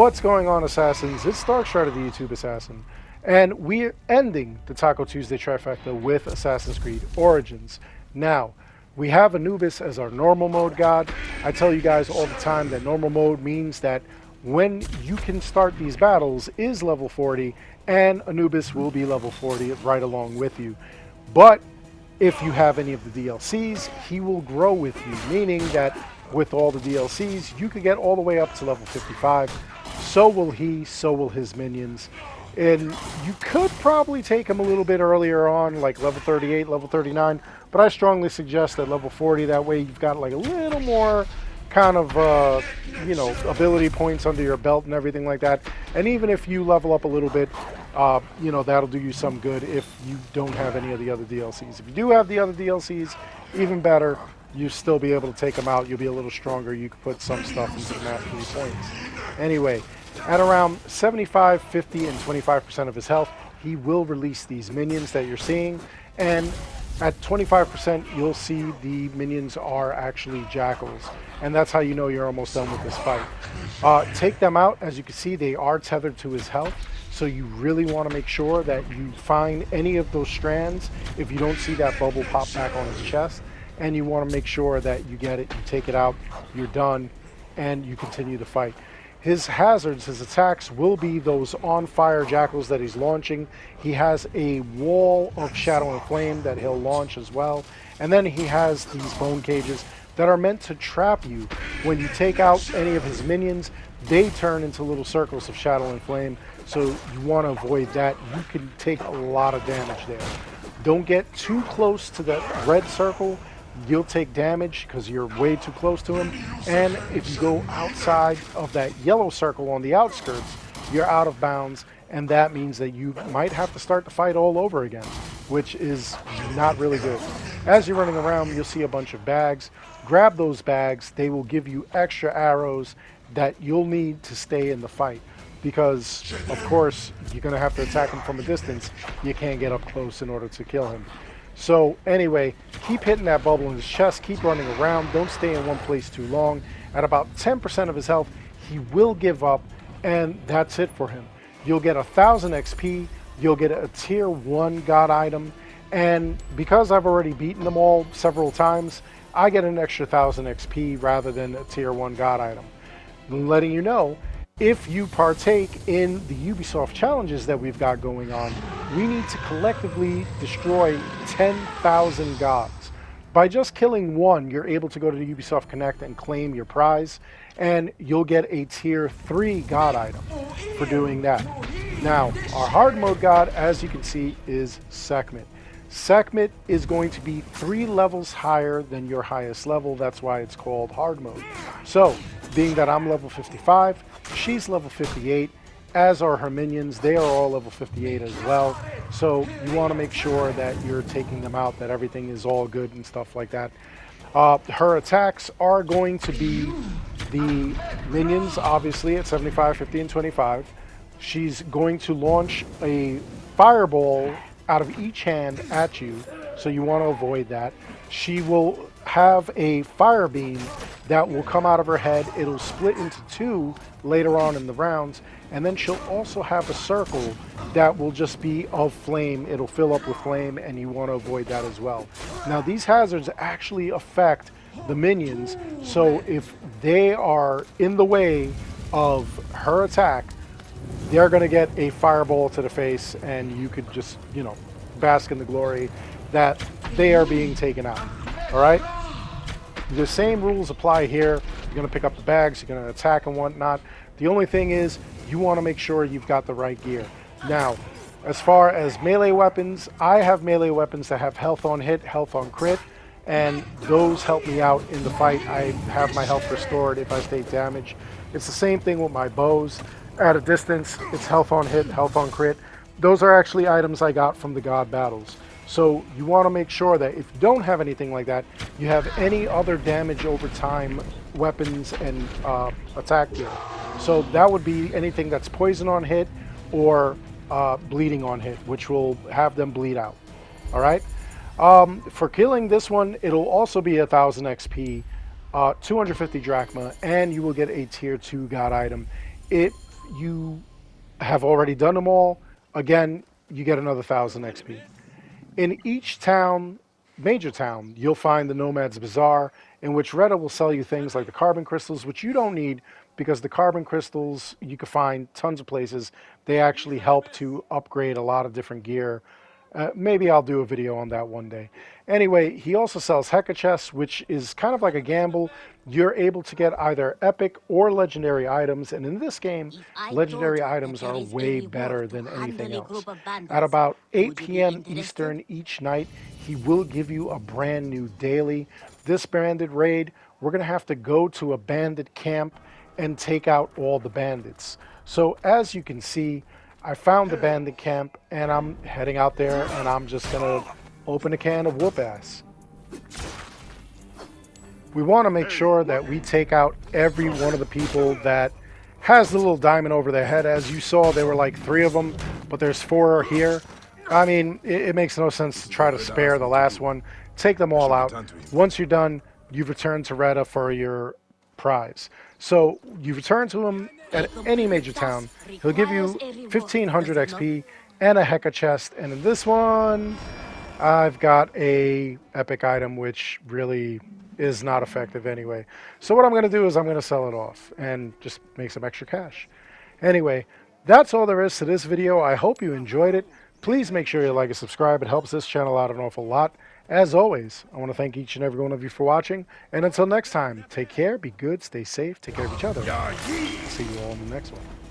What's going on, Assassins? It's Dark Strider, the YouTube Assassin, and we're ending the Taco Tuesday Trifecta with Assassin's Creed Origins. Now, we have Anubis as our normal mode god. I tell you guys all the time that normal mode means that when you can start these battles is level 40, and Anubis will be level 40 right along with you. But if you have any of the DLCs, he will grow with you, meaning that with all the DLCs, you could get all the way up to level 55. So will he, so will his minions. And you could probably take him a little bit earlier on, like level 38, level 39, but I strongly suggest that level 40, that way you've got like a little more kind of, ability points under your belt and everything like that. And even if you level up a little bit, that'll do you some good if you don't have any of the other DLCs. If you do have the other DLCs, even better, you'll still be able to take them out. You'll be a little stronger. You can put some stuff into mastery points. Anyway, at around 75, 50, and 25% of his health, he will release these minions that you're seeing. And at 25%, you'll see the minions are actually jackals. And that's how you know you're almost done with this fight. Take them out. As you can see, they are tethered to his health. So you really want to make sure that you find any of those strands if you don't see that bubble pop back on his chest. And you want to make sure that you get it, you take it out, you're done, and you continue to fight. His hazards, his attacks will be those on-fire jackals that he's launching. He has a wall of shadow and flame that he'll launch as well. And then he has these bone cages that are meant to trap you. When you take out any of his minions, they turn into little circles of shadow and flame. So you want to avoid that. You can take a lot of damage there. Don't get too close to that red circle. You'll take damage because you're way too close to him. And if you go outside of that yellow circle on the outskirts, you're out of bounds, and that means that you might have to start the fight all over again, which is not really good. As you're running around, you'll see a bunch of bags. Grab those bags. They will give you extra arrows that you'll need to stay in the fight, because of course you're going to have to attack him from a distance. You can't get up close in order to kill him. So anyway, keep hitting that bubble in his chest, keep running around, don't stay in one place too long. At about 10% of his health, he will give up, and that's it for him. You'll get 1,000 XP, you'll get a tier 1 god item, and because I've already beaten them all several times, I get an extra 1,000 XP rather than a tier 1 god item. I'm letting you know, if you partake in the Ubisoft challenges that we've got going on, we need to collectively destroy 10,000 gods. By just killing one, you're able to go to the Ubisoft Connect and claim your prize, and you'll get a tier 3 god item for doing that. Now, our hard mode god, as you can see, is Sekhmet. Sekhmet is going to be 3 levels higher than your highest level. That's why it's called hard mode. So, being that I'm level 55, she's level 58, as are her minions. They are all level 58 as well. So you want to make sure that you're taking them out, that everything is all good and stuff like that. Her attacks are going to be the minions, obviously, at 75, 50, and 25. She's going to launch a fireball out of each hand at you, so you want to avoid that. She will have a fire beam that will come out of her head. It'll split into 2 later on in the rounds, and then she'll also have a circle that will just be of flame. It'll fill up with flame, and you want to avoid that as well. Now, these hazards actually affect the minions, so if they are in the way of her attack, they're going to get a fireball to the face, and you could just, bask in the glory that they are being taken out. All right? The same rules apply here. You're going to pick up the bags, you're going to attack and whatnot. The only thing is, you want to make sure you've got the right gear. Now, as far as melee weapons, I have melee weapons that have health on hit, health on crit, and those help me out in the fight. I have my health restored if I take damage. It's the same thing with my bows. At a distance, it's health on hit, health on crit. Those are actually items I got from the god battles. So you want to make sure that if you don't have anything like that, you have any other damage over time weapons and attack gear. So that would be anything that's poison on hit or bleeding on hit, which will have them bleed out. All right. For killing this one, it'll also be 1,000 XP, 250 drachma, and you will get a tier 2 god item. It you have already done them all, again, you get another 1,000 XP. In each town, major town, you'll find the Nomad's Bazaar, in which Reda will sell you things like the carbon crystals, which you don't need because the carbon crystals you can find tons of places. They actually help to upgrade a lot of different gear. Maybe I'll do a video on that one day. Anyway, he also sells Heka chests, which is kind of like a gamble. You're able to get either epic or legendary items, and in this game, legendary items are way better than anything else. At about 8 p.m. Eastern each night, he will give you a brand new daily. This bandit raid, we're going to have to go to a bandit camp and take out all the bandits. So as you can see, I found the bandit camp and I'm heading out there and I'm just going to open a can of whoop ass. We want to make sure that we take out every one of the people that has the little diamond over their head. As you saw, there were like 3 of them, but there's 4 here. I mean, it makes no sense to try to spare the last one. Take them all out. Once you're done, you've returned to Reda for your prize. So you return to him at any major town. He'll give you 1,500 XP and a Heka chest. And in this one, I've got a epic item, which really is not effective anyway. So what I'm going to do is I'm going to sell it off and just make some extra cash. Anyway, that's all there is to this video. I hope you enjoyed it. Please make sure you like and subscribe. It helps this channel out an awful lot. As always, I want to thank each and every one of you for watching. And until next time, take care, be good, stay safe, take care of each other. See you all in the next one.